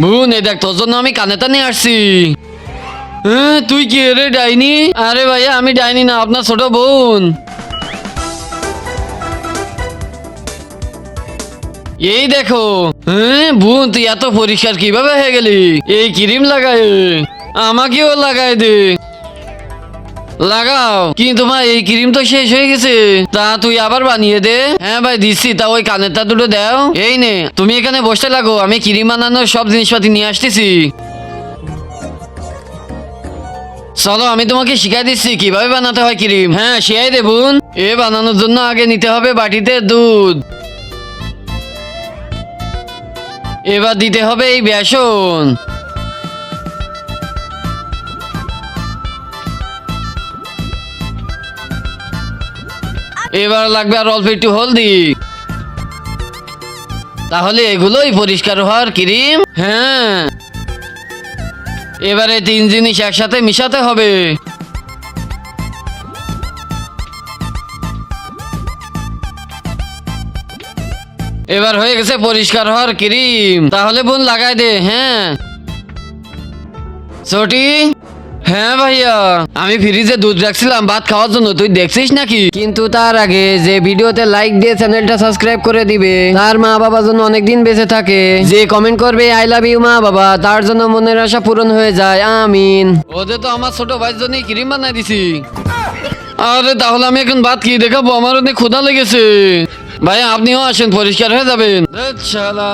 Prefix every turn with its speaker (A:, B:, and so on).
A: বোন এই দেখ তোর জন্য আমি কানেটা নিয়ে আসছি। তুই কি রে ডাইনি? আরে ভাইয়া আমি ডাইনি না, আপনার ছোট বোন। এই দেখো। বোন তুই এত পরিষ্কার কিভাবে হয়ে গেলি? এই ক্রিম লাগায় আমাকেও লাগাই দে। লাগাও, কিন্তু ভাই এই ক্রিম তো শেষ হয়ে গেছে। তা তুই আবার বানিয়ে দে। হ্যাঁ ভাই দিচ্ছি, তা ওই কানেরটা দুটো দাও। এই নে তুমি এখানে বসতে লাগো, আমি ক্রিম বানানোর সব জিনিসপাতি নিয়ে আসতেছি। চলো আমি তোমাকে শিখাই দিচ্ছি কিভাবে বানাতে হয় ক্রিম। হ্যাঁ শিখাই দেবুন। বানানোর জন্য আগে নিতে হবে বাটিতে দুধ। এবার দিতে হবে এই বেসন। এবার লাগবে আর অল্প একটু হলদি। তাহলে এগুলোই পরিষ্কার হওয়ার ক্রিম। হ্যাঁ এবারে তিন জিনিস একসাথে মিশাতে হবে। এবার হয়ে গেছে পরিষ্কার হওয়ার ক্রিম। তাহলে বোন লাগাই দে। হ্যাঁ ছোটি। হ্যাঁ ভাইয়া, আমি ফ্রিজে দুধ রাখছিলাম ভাত খাওয়ার জন্য, তুই দেখছিস নাকি? কিন্তু তার আগে যে ভিডিওতে লাইক দিয়ে চ্যানেলটা সাবস্ক্রাইব করে দিবে, তার মা বাবার জন্য অনেকদিন বেঁচে থাকে। যে কমেন্ট করবে আই লাভ ইউ মা বাবা, তার জন্য মনের আশা পূরণ হয়ে যায়, আমিন। ওদের তো আমার ছোট ভাইয়ের জন্যই ক্রিম বানাই দিছি। আরে তাহলে আমি এখন ভাত কি দেখাবো? আমার অনেক ক্ষুধা লেগেছে। ভাইয়া আপনিও আসেন, পরিষ্কার হয়ে যাবেন। শালা